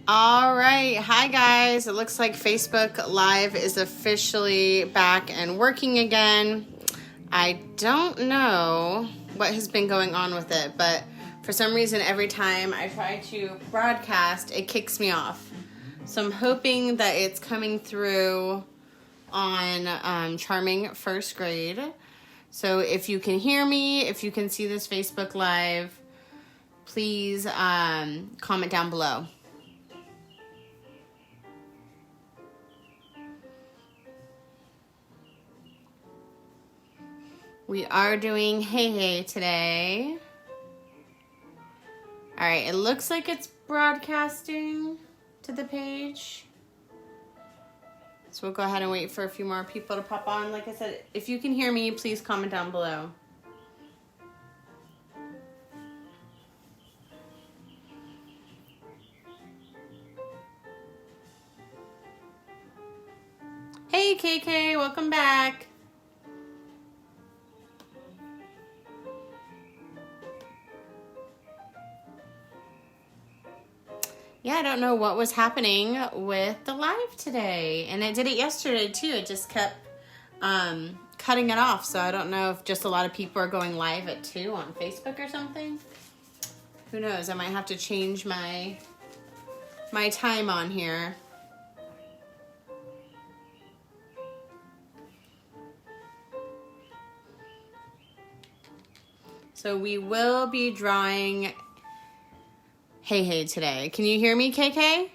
All right. Hi, guys. It looks like Facebook Live is officially back and working again. I don't know what has been going on with it, but for some reason, every time I try to broadcast, it kicks me off. So I'm hoping that it's coming through on Charming First Grade. So if you can hear me, if you can see this Facebook Live, please comment down below. We are doing Hey Hey today. All right, it looks like it's broadcasting to the page. So we'll go ahead and wait for a few more people to pop on. Like I said, if you can hear me, please comment down below. Hey KK, welcome back. Yeah, I don't know what was happening with the live today. And it did it yesterday too. It just kept cutting it off. So I don't know if just a lot of people are going live at 2 on Facebook or something. Who knows? I might have to change my time on here. So we will be drawing Hey Hey today. Can you hear me, KK?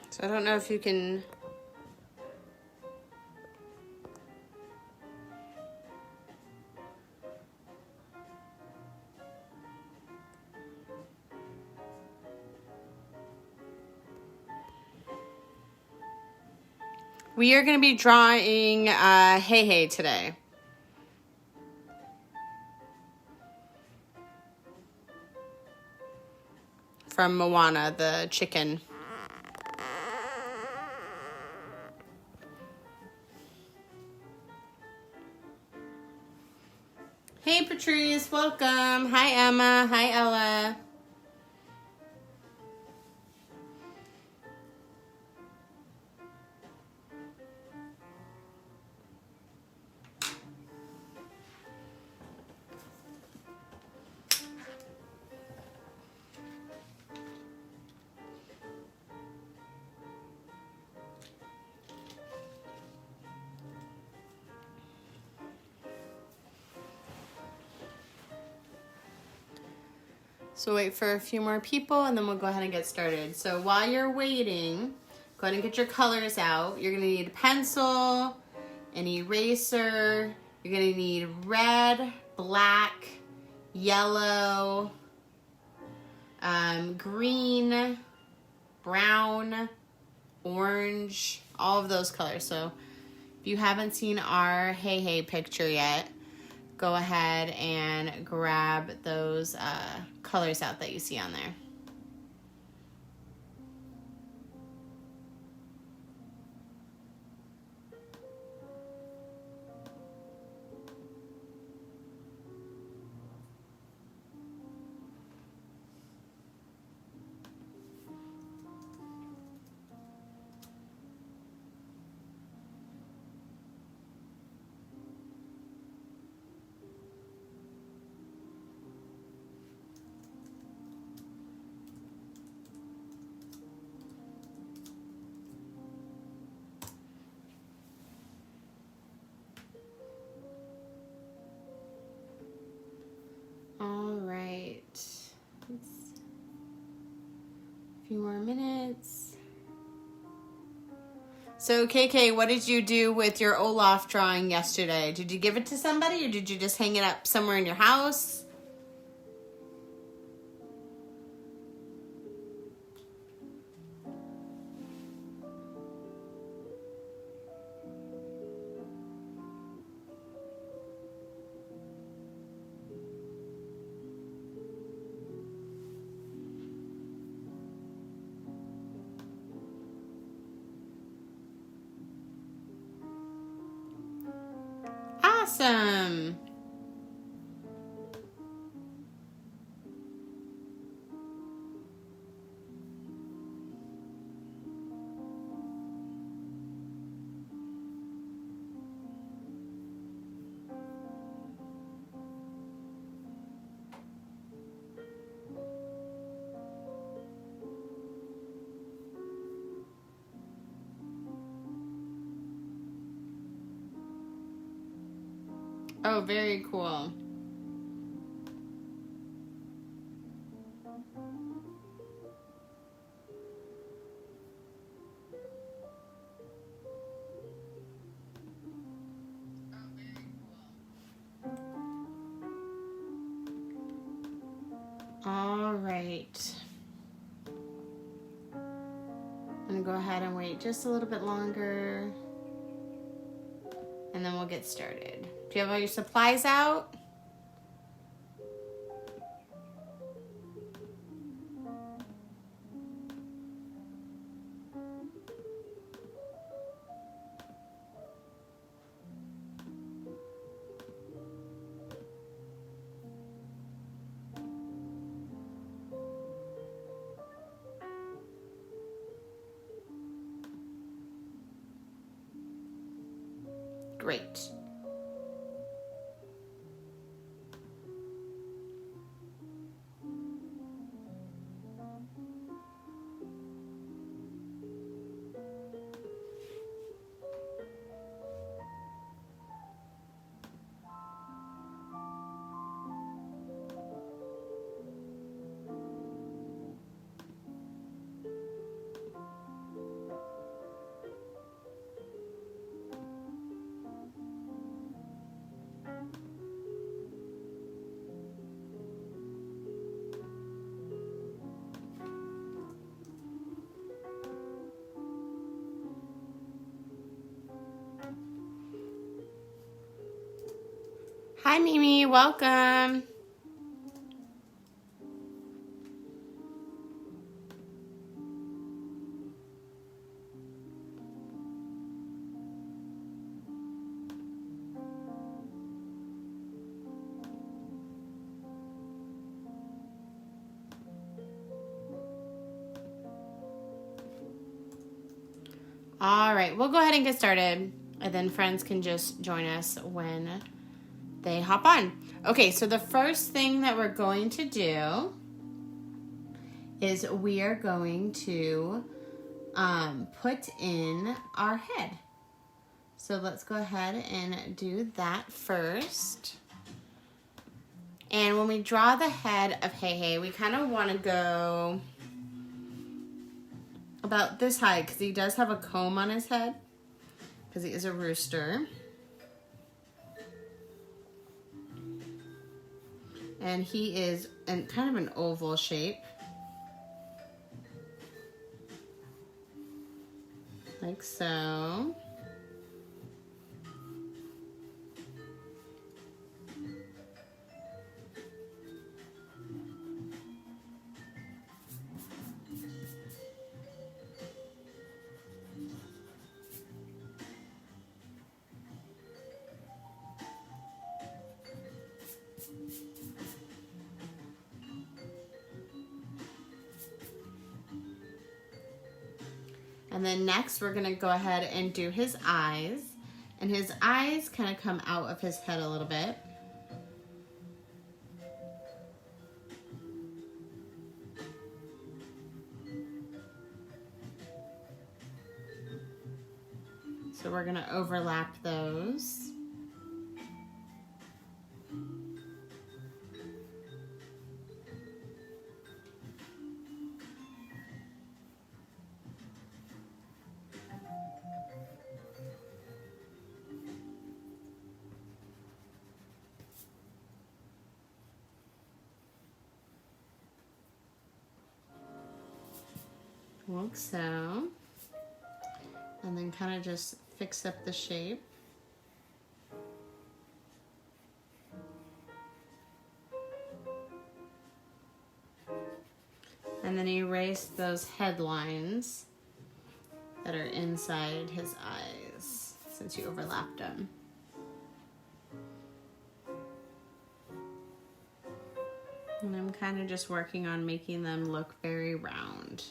So I don't know if you can... We are going to be drawing Hey Hey today. From Moana, the chicken. Hey Patrice, welcome. Hi Emma, hi Ella. So wait for a few more people and then we'll go ahead and get started. So while you're waiting, go ahead and get your colors out. You're gonna need a pencil, an eraser. You're gonna need red, black, yellow, green, brown, orange, all of those colors. So if you haven't seen our Hey Hey picture yet, go ahead and grab those colors out that you see on there. All right, a few more minutes. So KK, what did you do with your Olaf drawing yesterday? Did you give it to somebody or did you just hang it up somewhere in your house? awesome. Oh, very cool. All right. I'm gonna go ahead and wait just a little bit longer, and then we'll get started. Do you have all your supplies out? Great. Hi, Mimi. Welcome. All right, we'll go ahead and get started, and then friends can just join us when they hop on. Okay, so the first thing that we're going to do is we are going to put in our head. So let's go ahead and do that first. And when we draw the head of Hei Hei, we kind of want to go about this high, because he does have a comb on his head, because he is a rooster. And he is in kind of an oval shape, like so. And then next we're gonna go ahead and do his eyes. And his eyes kind of come out of his head a little bit. So we're gonna overlap those. Like so. And then kind of just fix up the shape. And then erase those headlines that are inside his eyes since you overlapped them. And I'm kind of just working on making them look very round.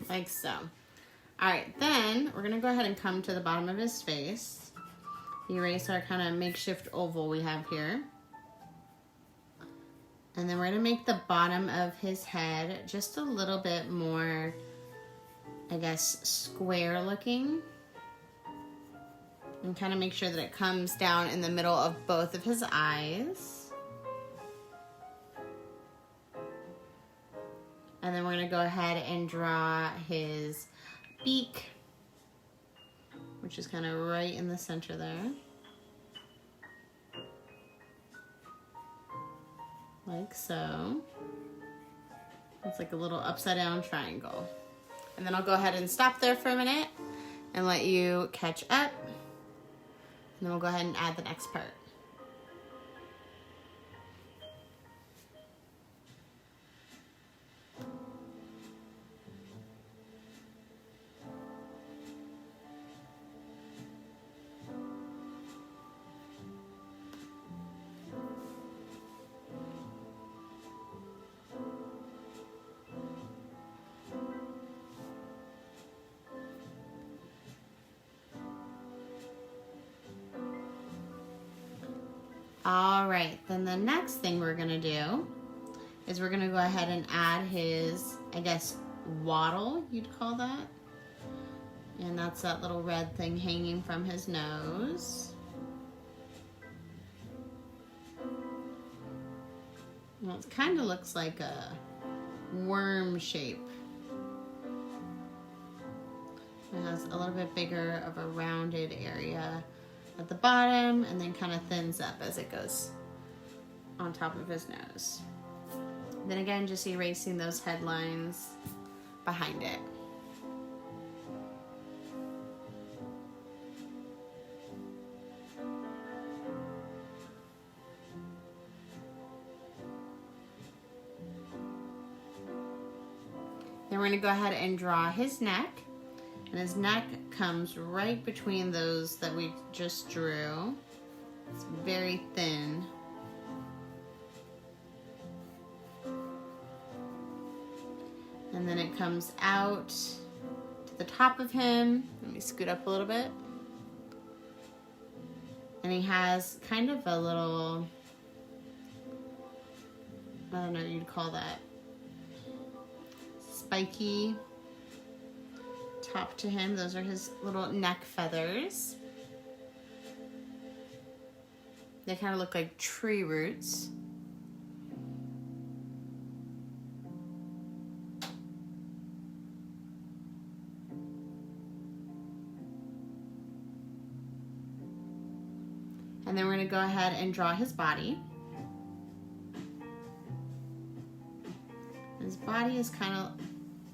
Like so. All right, then we're gonna go ahead and come to the bottom of his face. Erase our kind of makeshift oval we have here. And then we're gonna make the bottom of his head just a little bit more, I guess, square looking. And kind of make sure that it comes down in the middle of both of his eyes. And then we're gonna go ahead and draw his beak, which is kind of right in the center there. Like so. It's like a little upside down triangle. And then I'll go ahead and stop there for a minute and let you catch up. And then we'll go ahead and add the next part. All right, then the next thing we're gonna do is we're gonna go ahead and add his, I guess, wattle, you'd call that. And that's that little red thing hanging from his nose. Well, it kind of looks like a worm shape. It has a little bit bigger of a rounded area at the bottom and then kind of thins up as it goes on top of his nose. Then again, just erasing those headlines behind it. Then we're gonna go ahead and draw his neck. And his neck comes right between those that we just drew. It's very thin. And then it comes out to the top of him. Let me scoot up a little bit. And he has kind of a little, I don't know what you'd call that, spiky top to him. Those are his little neck feathers. They kind of look like tree roots. And then we're going to go ahead and draw his body. His body is kind of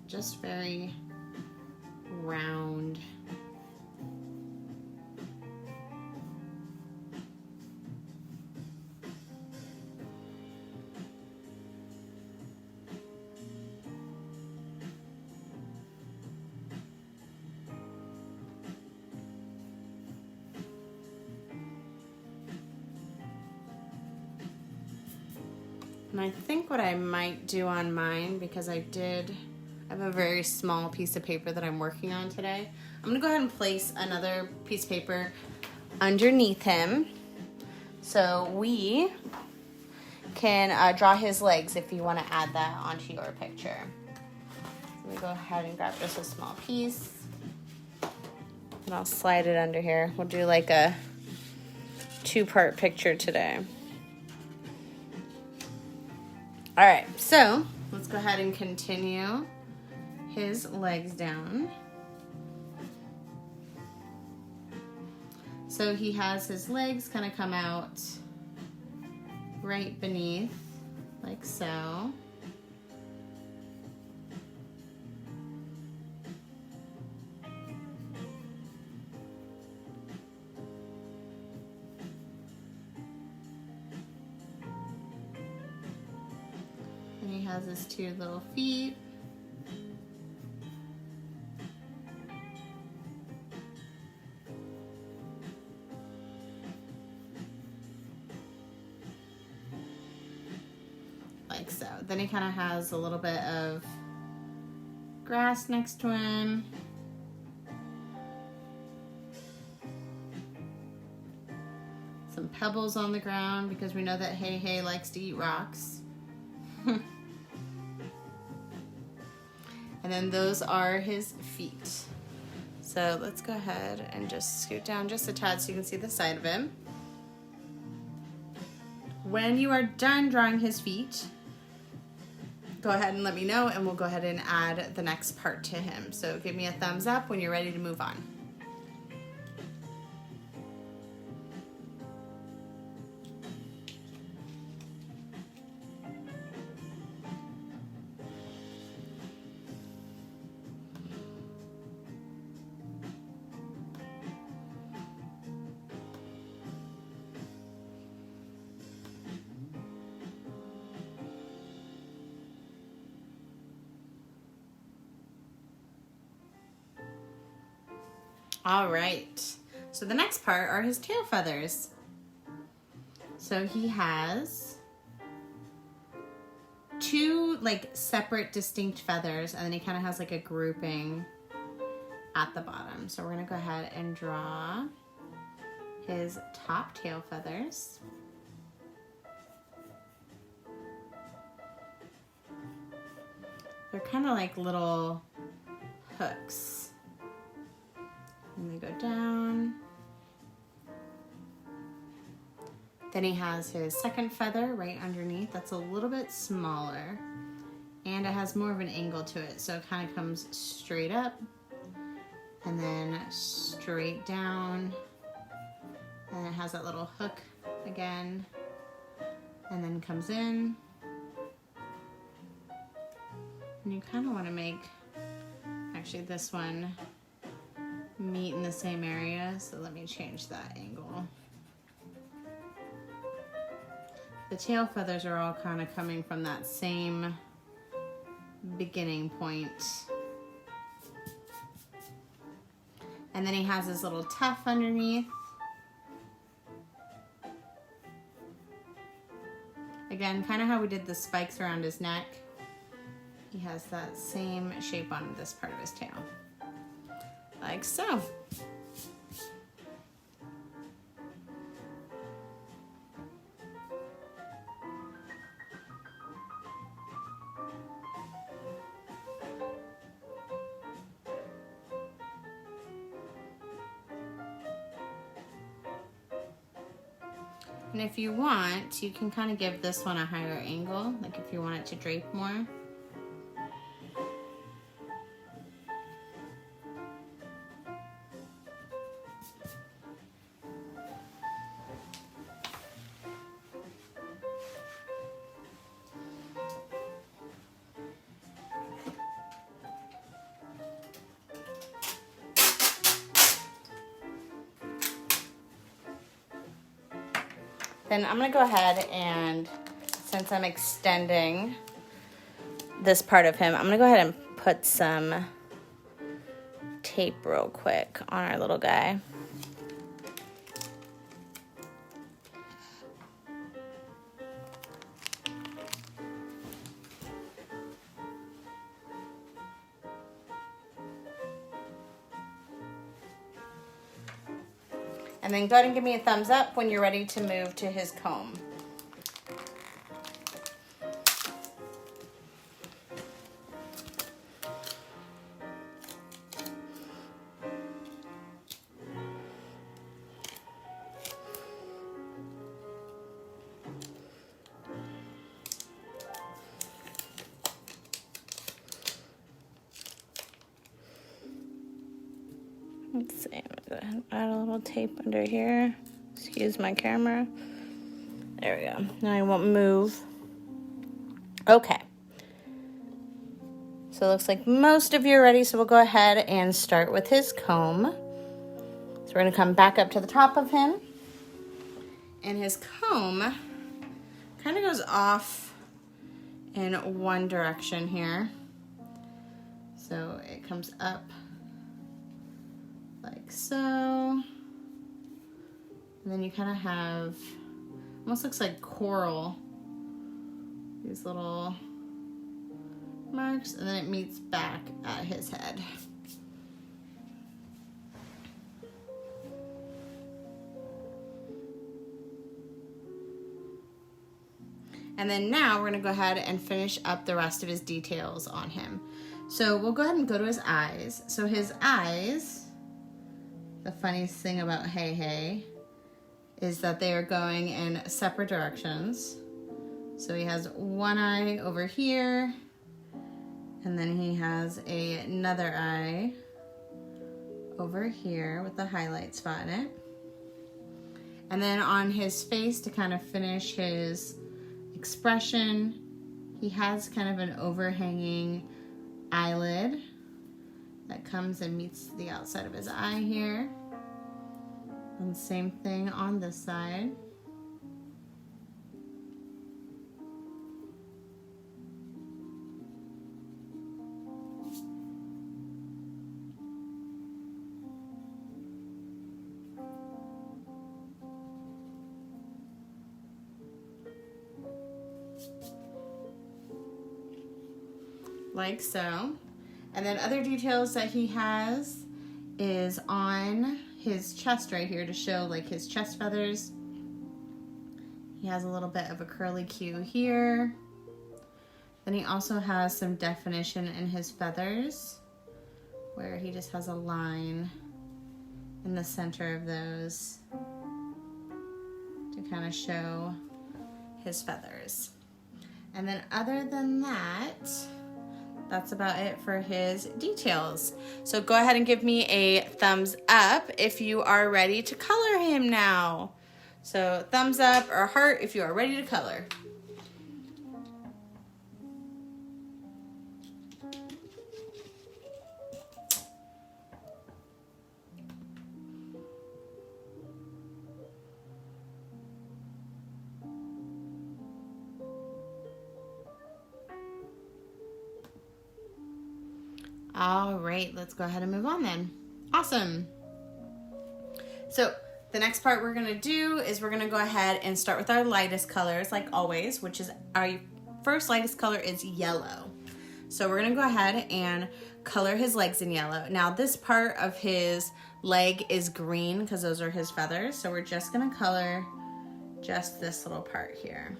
just very round. And I think what I might do on mine, because I have a very small piece of paper that I'm working on today. I'm gonna go ahead and place another piece of paper underneath him so we can draw his legs if you want to add that onto your picture. So we go ahead and grab just a small piece and I'll slide it under here. We'll do like a 2-part picture today. All right, so let's go ahead and continue his legs down. So he has his legs kind of come out right beneath, like so. And he has his two little feet. Like so. Then he kind of has a little bit of grass next to him. Some pebbles on the ground because we know that Hei Hei likes to eat rocks. And then those are his feet. So let's go ahead and just scoot down just a tad so you can see the side of him. When you are done drawing his feet, go ahead and let me know and we'll go ahead and add the next part to him. So give me a thumbs up when you're ready to move on. All right, so the next part are his tail feathers. So he has two like separate distinct feathers and then he kind of has like a grouping at the bottom. So we're gonna go ahead and draw his top tail feathers. They're kind of like little hooks. And they go down. Then he has his second feather right underneath. That's a little bit smaller. And it has more of an angle to it. So it kind of comes straight up. And then straight down. And it has that little hook again. And then comes in. And you kind of want to make, actually this one, meet in the same area, so let me change that angle. The tail feathers are all kind of coming from that same beginning point. And then he has his little tuft underneath. Again, kind of how we did the spikes around his neck. He has that same shape on this part of his tail. Like so. And if you want, you can kind of give this one a higher angle, like if you want it to drape more. Then I'm gonna go ahead and, since I'm extending this part of him, I'm gonna go ahead and put some tape real quick on our little guy. And then go ahead and give me a thumbs up when you're ready to move to his comb. Let's see, I'm gonna add a little tape under here. Excuse my camera. There we go. Now I won't move. Okay. So it looks like most of you are ready, so we'll go ahead and start with his comb. So we're gonna come back up to the top of him. And his comb kind of goes off in one direction here. So it comes up like so. And then you kind of have, almost looks like coral, these little marks, and then it meets back at his head. And then now we're gonna go ahead and finish up the rest of his details on him. So we'll go ahead and go to his eyes. So his eyes, the funniest thing about Hey Hey is that they are going in separate directions. So he has one eye over here, and then he has another eye over here with the highlight spot in it. And then on his face, to kind of finish his expression, he has kind of an overhanging eyelid that comes and meets the outside of his eye here. And same thing on this side. Like so. And then other details that he has is on his chest right here to show like his chest feathers. He has a little bit of a curly Q here. Then he also has some definition in his feathers where he just has a line in the center of those to kind of show his feathers. And then other than that, that's about it for his details. So go ahead and give me a thumbs up if you are ready to color him now. So thumbs up or heart if you are ready to color. All right, let's go ahead and move on then. Awesome. So the next part we're gonna do is we're gonna go ahead and start with our lightest colors like always, which is our first lightest color is yellow. So we're gonna go ahead and color his legs in yellow. Now this part of his leg is green because those are his feathers. So we're just gonna color just this little part here.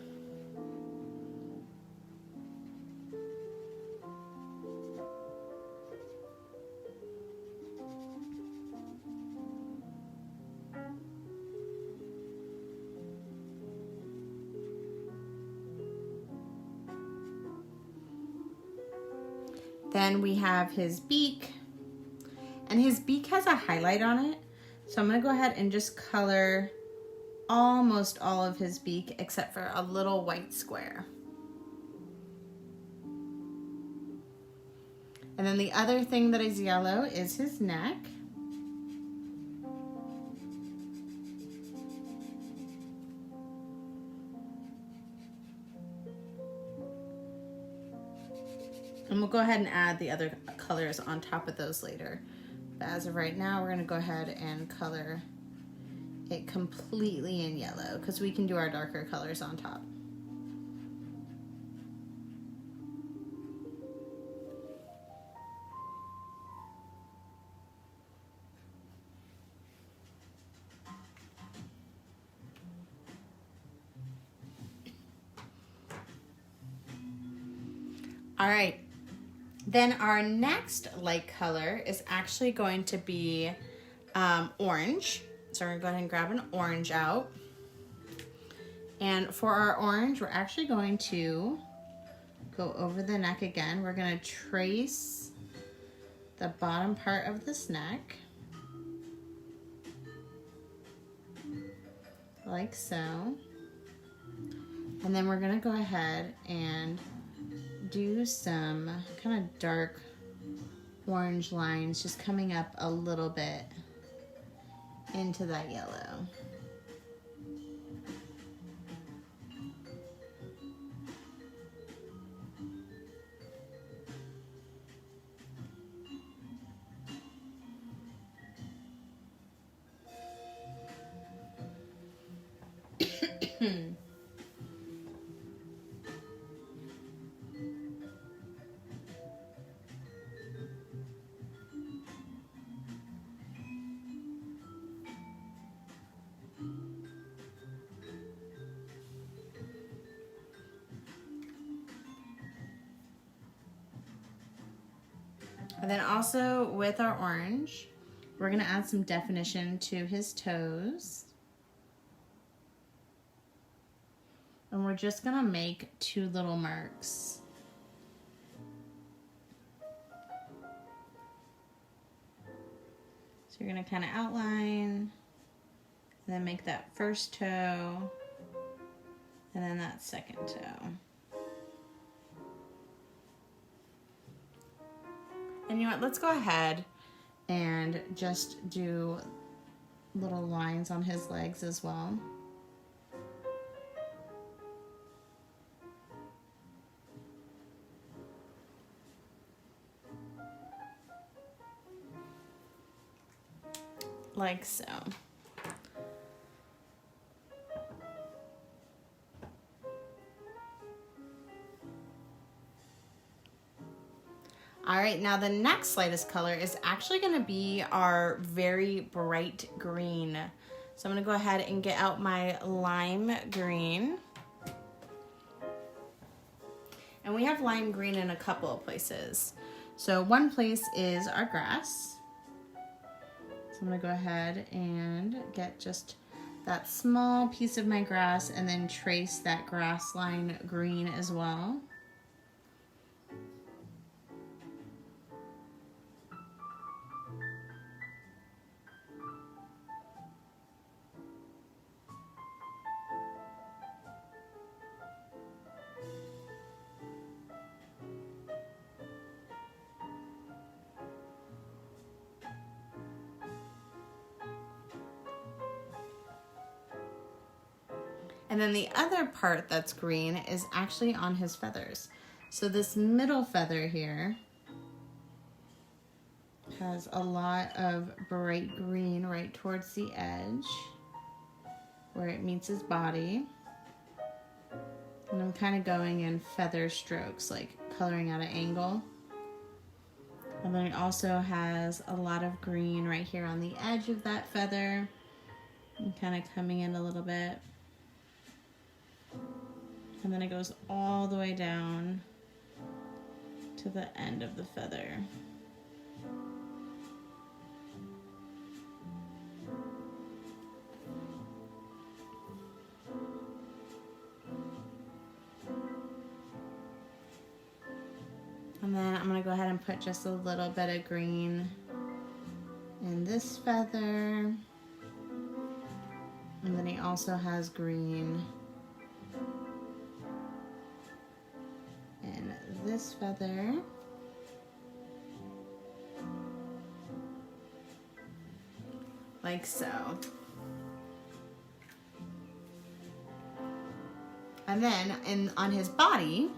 Then we have his beak, and his beak has a highlight on it. So I'm gonna go ahead and just color almost all of his beak except for a little white square. And then the other thing that is yellow is his neck. And we'll go ahead and add the other colors on top of those later. But as of right now, we're gonna go ahead and color it completely in yellow because we can do our darker colors on top. All right. Then our next light color is actually going to be orange. So we're gonna go ahead and grab an orange out. And for our orange, we're actually going to go over the neck again. We're gonna trace the bottom part of this neck. like so. And then we're gonna go ahead and do some kind of dark orange lines just coming up a little bit into that yellow. And then also with our orange, we're gonna add some definition to his toes. And we're just gonna make 2 little marks. So you're gonna kind of outline, and then make that first toe, and then that second toe. And you know what, let's go ahead and just do little lines on his legs as well. Like so. All right, now the next lightest color is actually gonna be our very bright green. So I'm gonna go ahead and get out my lime green. And we have lime green in a couple of places. So one place is our grass. So I'm gonna go ahead and get just that small piece of my grass and then trace that grass line green as well. And then the other part that's green is actually on his feathers. So this middle feather here has a lot of bright green right towards the edge where it meets his body. And I'm kind of going in feather strokes, like coloring at an angle. And then it also has a lot of green right here on the edge of that feather and kind of coming in a little bit. And then it goes all the way down to the end of the feather. And then I'm gonna go ahead and put just a little bit of green in this feather. And then he also has green in this feather. Like so. And then on his body,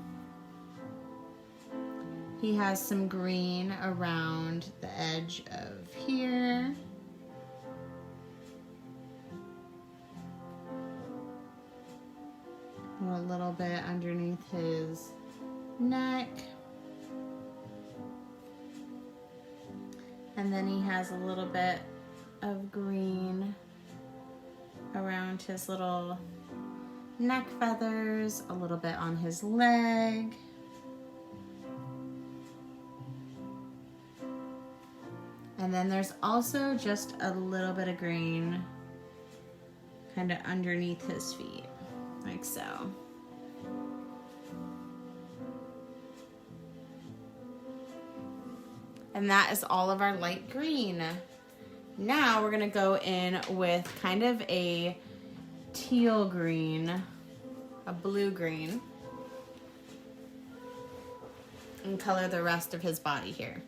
he has some green around the edge of here. A little bit underneath his neck. And then he has a little bit of green around his little neck feathers, a little bit on his leg. And then there's also just a little bit of green kind of underneath his feet, like so. And that is all of our light green. Now we're gonna go in with kind of a teal green, a blue green, and color the rest of his body here.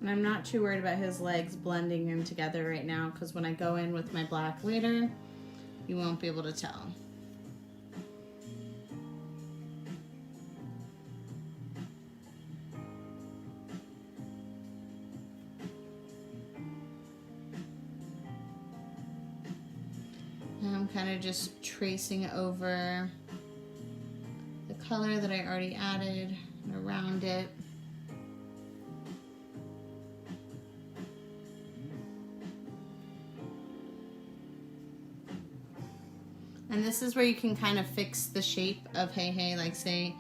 And I'm not too worried about his legs blending in together right now, because when I go in with my black later, you won't be able to tell. Now I'm kind of just tracing over the color that I already added and around it. And this is where you can kind of fix the shape of Hei Hei. Like, say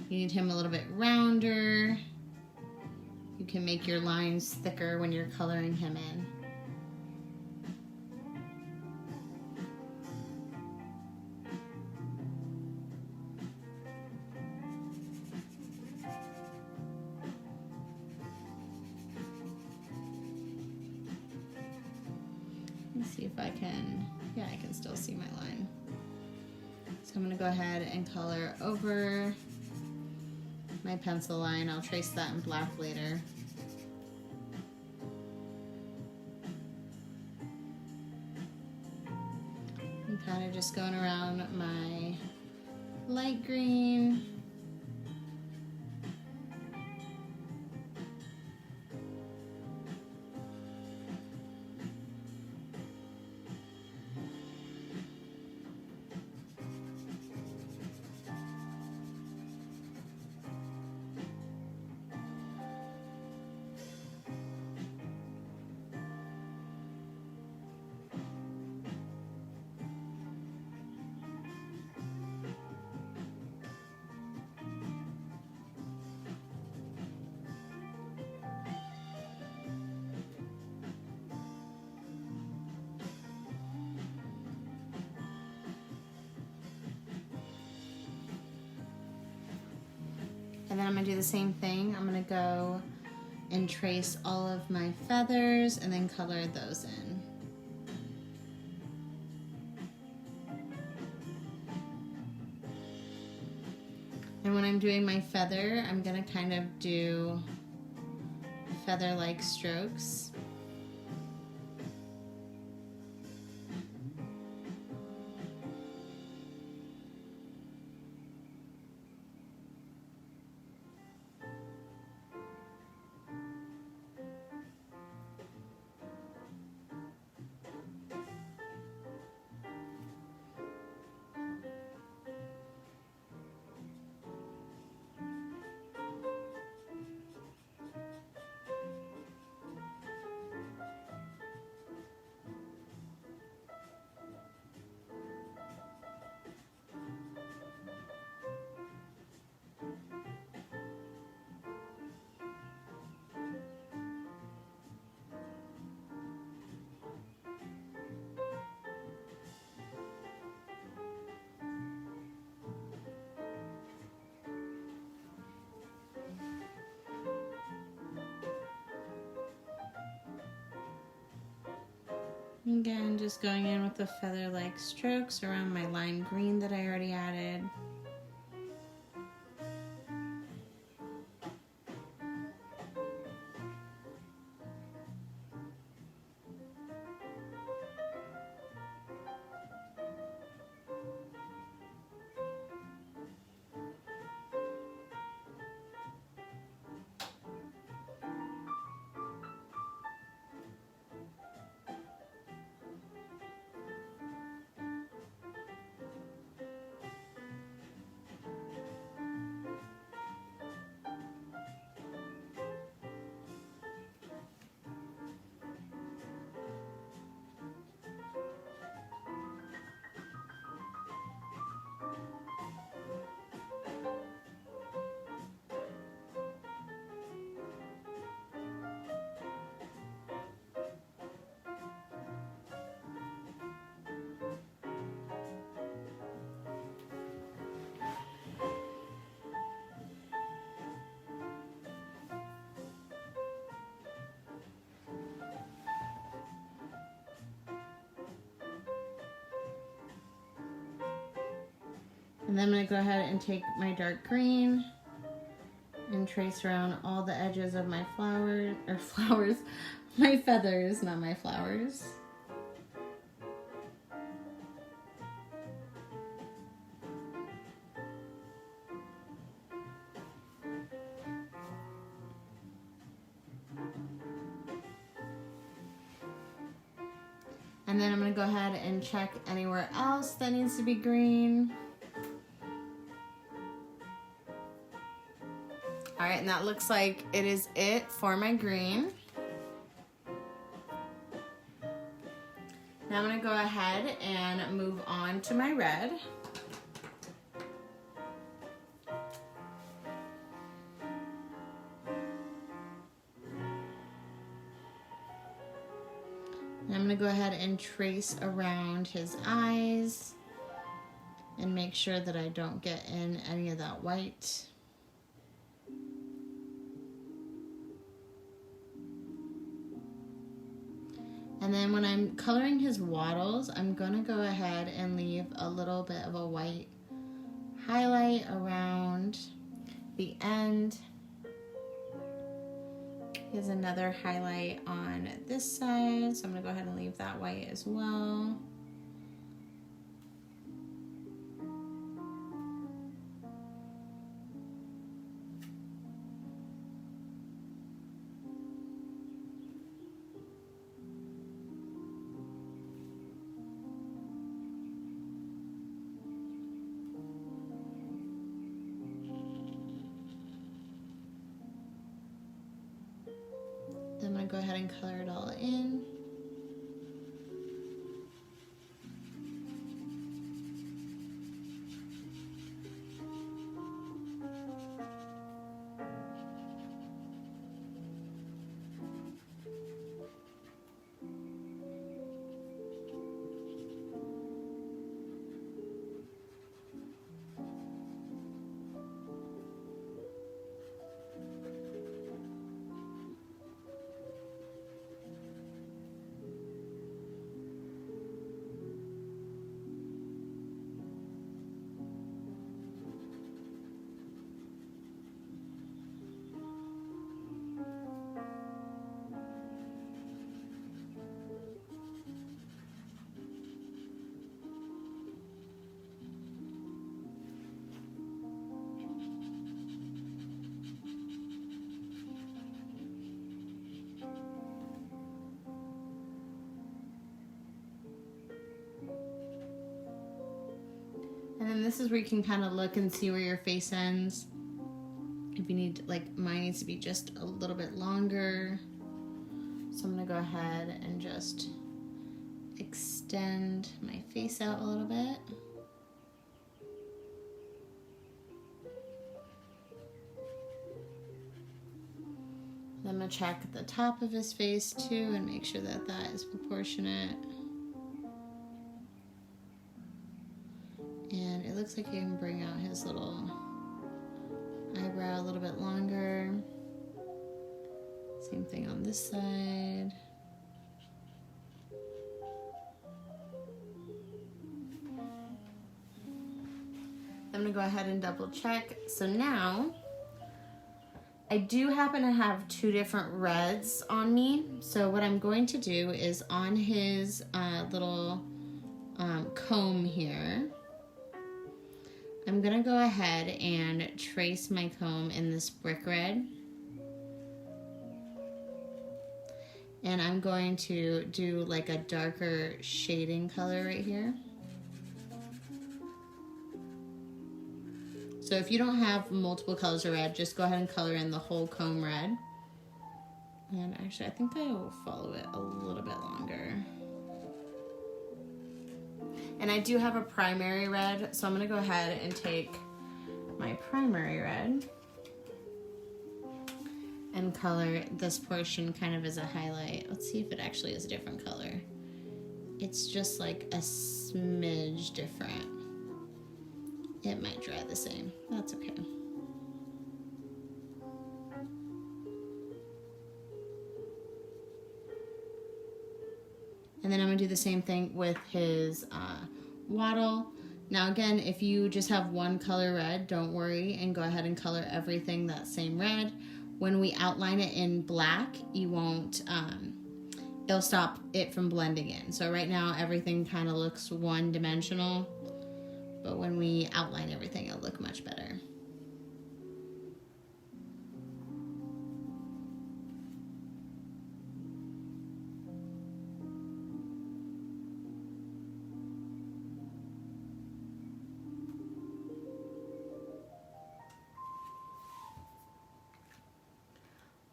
you need him a little bit rounder. You can make your lines thicker when you're coloring him in. Let's see if I can, yeah, I can still see my line. So I'm gonna go ahead and color over my pencil line. I'll trace that in black later. I'm kind of just going around my light green. And then I'm gonna do the same thing. I'm gonna go and trace all of my feathers and then color those in. And when I'm doing my feather, I'm gonna kind of do feather-like strokes. Again, just going in with the feather-like strokes around my lime green that I already added. And then I'm going to go ahead and take my dark green and trace around all the edges of my flowers, my feathers, not my flowers. And then I'm going to go ahead and check anywhere else that needs to be green. All right, and that looks like it is it for my green. Now I'm going to go ahead and move on to my red. And I'm going to go ahead and trace around his eyes and make sure that I don't get in any of that white. And then when I'm coloring his wattles, I'm going to go ahead and leave a little bit of a white highlight around the end. Here's another highlight on this side, so I'm going to go ahead and leave that white as well. Then I'm going to go ahead and color it all in. And then this is where you can kind of look and see where your face ends. If you need, like mine needs to be just a little bit longer. So I'm gonna go ahead and just extend my face out a little bit. Then I'm gonna check the top of his face too and make sure that that is proportionate. And it looks like you can bring out his little eyebrow a little bit longer. Same thing on this side. I'm gonna go ahead and double check. So now, I do happen to have two different reds on me. So what I'm going to do is on his little comb here, I'm gonna go ahead and trace my comb in this brick red. And I'm going to do like a darker shading color right here. So if you don't have multiple colors of red, just go ahead and color in the whole comb red. And actually, I think I will follow it a little bit longer. And I do have a primary red, so I'm gonna go ahead and take my primary red and color this portion kind of as a highlight. Let's see if it actually is a different color. It's just like a smidge different. It might dry the same. That's okay. And then I'm gonna do the same thing with his wattle. Now again, if you just have one color red, don't worry and go ahead and color everything that same red. When we outline it in black, you won't, it'll stop it from blending in. So right now everything kind of looks one-dimensional, but when we outline everything, it'll look much better.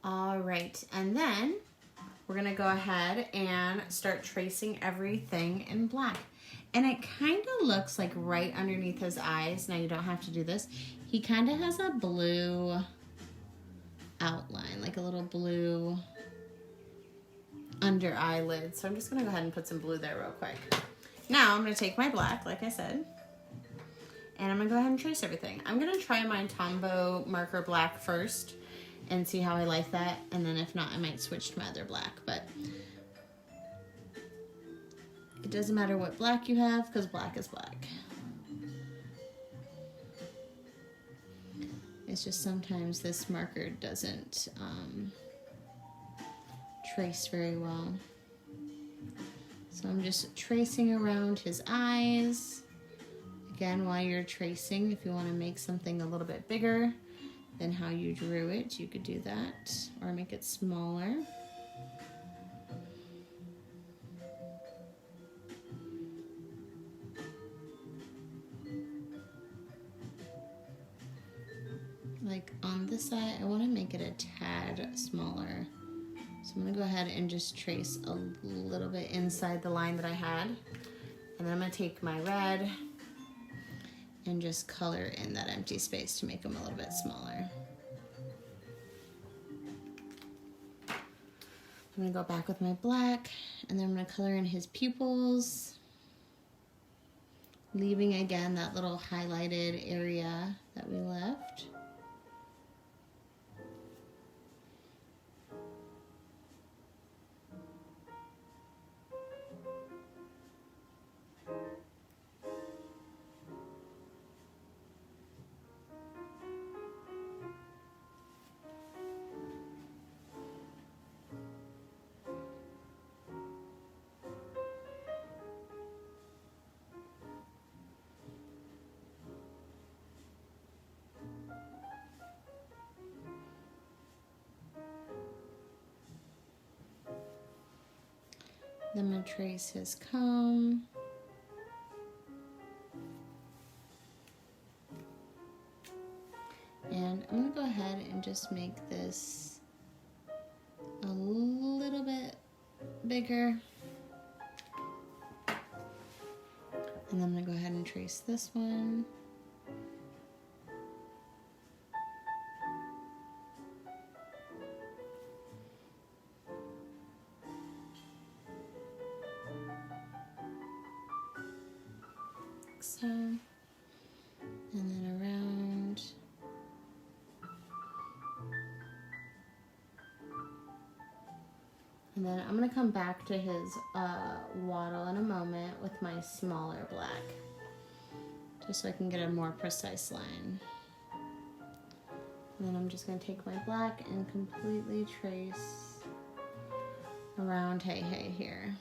All right, and then we're gonna go ahead and start tracing everything in black. And it kind of looks like right underneath his eyes, now you don't have to do this, he kind of has a blue outline, like a little blue under eyelid. So I'm just gonna go ahead and put some blue there real quick. Now I'm gonna take my black, like I said, and I'm gonna go ahead and trace everything. I'm gonna try my Tombow marker black first and see how I like that, and then if not, I might switch to my other black, but it doesn't matter what black you have because black is black. It's just sometimes this marker doesn't trace very well. So I'm just tracing around his eyes. Again, while you're tracing, if you want to make something a little bit bigger than how you drew it, you could do that, or make it smaller. Like on this side, I want to make it a tad smaller. So I'm going to go ahead and just trace a little bit inside the line that I had. And then I'm going to take my red and just color in that empty space to make them a little bit smaller. I'm going to go back with my black, and then I'm going to color in his pupils, leaving again that little highlighted area that we left. Then I'm going to trace his comb. And I'm going to go ahead and just make this a little bit bigger. And then I'm going to go ahead and trace this one. So, and then around. And then I'm going to come back to his waddle in a moment with my smaller black, just so I can get a more precise line. And then I'm just going to take my black and completely trace around Hey Hey here.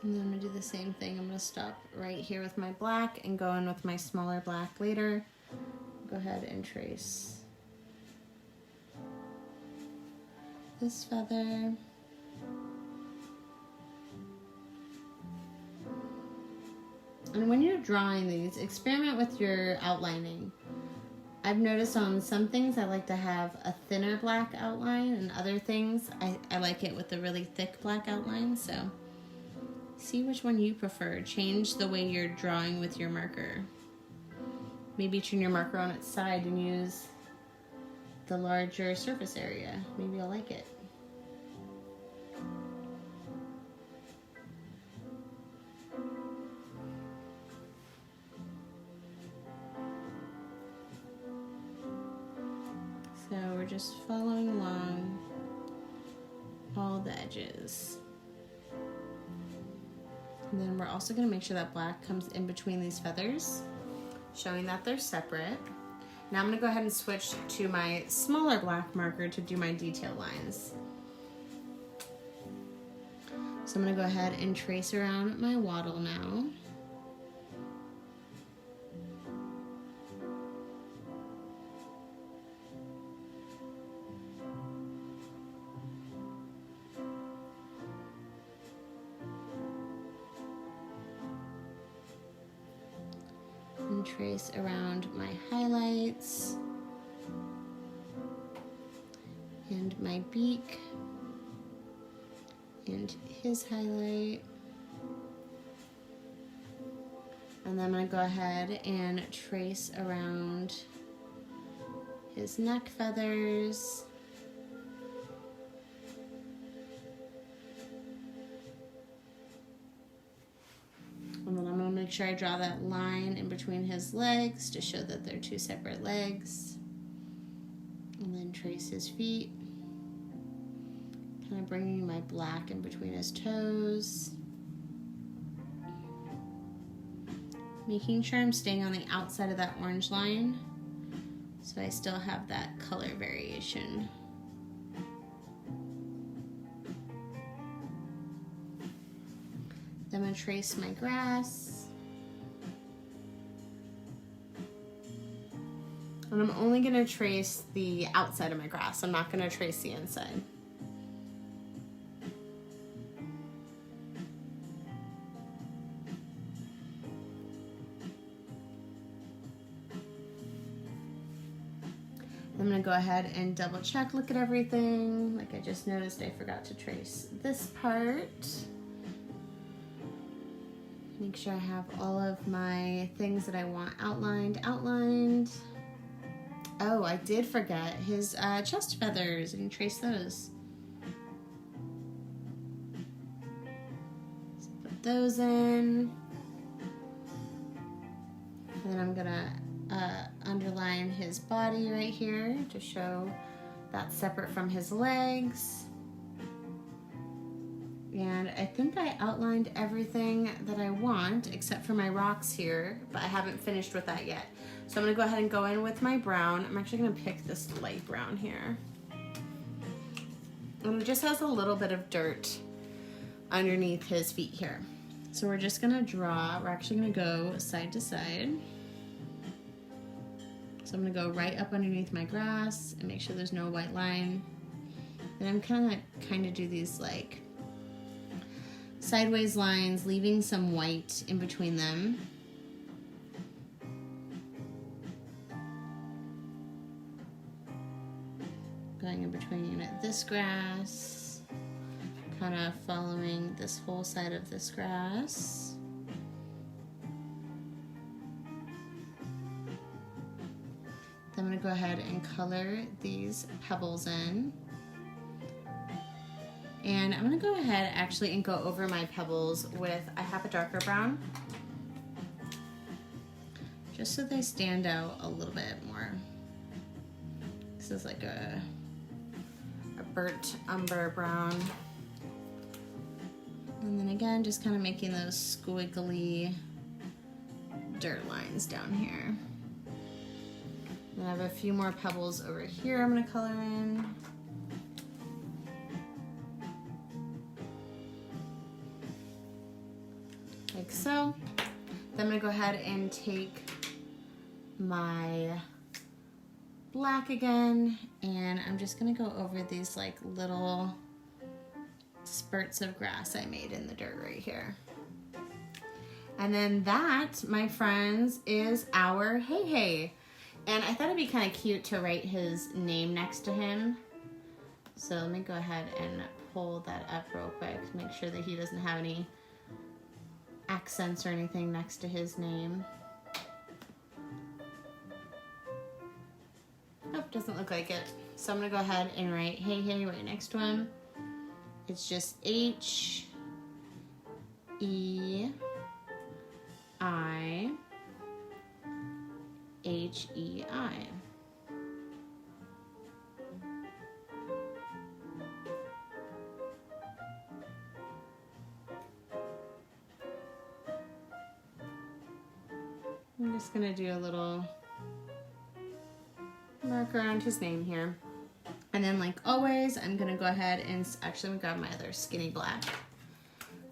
And then I'm going to do the same thing. I'm going to stop right here with my black and go in with my smaller black later. Go ahead and trace this feather. And when you're drawing these, experiment with your outlining. I've noticed on some things I like to have a thinner black outline, and other things I like it with a really thick black outline, so see which one you prefer. Change the way you're drawing with your marker. Maybe turn your marker on its side and use the larger surface area. Maybe I'll like it. So we're just following along all the edges. And then we're also going to make sure that black comes in between these feathers, showing that they're separate. Now I'm going to go ahead and switch to my smaller black marker to do my detail lines. So I'm going to go ahead and trace around my wattle now. And trace around my highlights and my beak and his highlight. And then I'm going to go ahead and trace around his neck feathers. And then I'm going to make sure I draw that line in between his legs to show that they're two separate legs. And then trace his feet. Kind of bringing my black in between his toes. Making sure I'm staying on the outside of that orange line so I still have that color variation. Then I'm going to trace my grass. And I'm only going to trace the outside of my grass. I'm not going to trace the inside. I'm going to go ahead and double check, look at everything. Like I just noticed I forgot to trace this part. Make sure I have all of my things that I want outlined. Oh, I did forget his chest feathers. I can trace those. So put those in. And then I'm gonna underline his body right here to show that's separate from his legs. And I think I outlined everything that I want except for my rocks here, but I haven't finished with that yet. So I'm gonna go ahead and go in with my brown. I'm actually gonna pick this light brown here. And it just has a little bit of dirt underneath his feet here. So we're just gonna draw, we're actually gonna go side to side. So I'm gonna go right up underneath my grass and make sure there's no white line. And I'm kind of do these like sideways lines, leaving some white in between them. Going in between this grass, kind of following this whole side of this grass. Then I'm going to go ahead and color these pebbles in. And I'm going to go ahead actually and go over my pebbles with, I have a darker brown, just so they stand out a little bit more. This is like a burnt umber brown. And then again, just kind of making those squiggly dirt lines down here. And I have a few more pebbles over here I'm going to color in. Like so. Then I'm going to go ahead and take my black again, and I'm just going to go over these like little spurts of grass I made in the dirt right here. And then that, my friends, is our Hey Hey. And I thought it'd be kind of cute to write his name next to him. So let me go ahead and pull that up real quick, make sure that he doesn't have any accents or anything next to his name. Oh, Nope, doesn't look like it. So I'm gonna go ahead and write hey hey right next to him. It's just HEI HEI. I'm just gonna do a little mark around his name here. And then like always, I'm gonna go ahead and actually grab my other skinny black.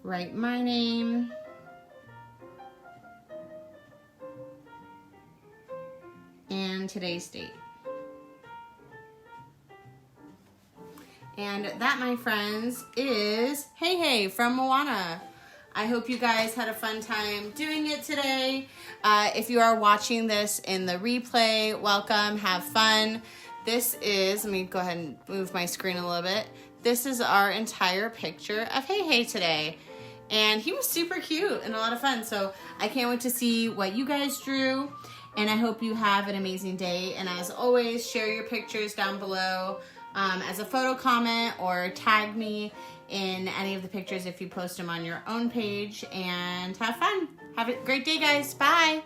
Write my name. And today's date. And that, my friends, is Hey Hey from Moana. I hope you guys had a fun time doing it today. If you are watching this in the replay, welcome, have fun. This is, let me go ahead and move my screen a little bit. This is our entire picture of Hey Hey today. And he was super cute and a lot of fun. So I can't wait to see what you guys drew. And I hope you have an amazing day. And as always, share your pictures down below as a photo comment, or tag me in any of the pictures if you post them on your own page. And have fun. Have a great day, guys. Bye.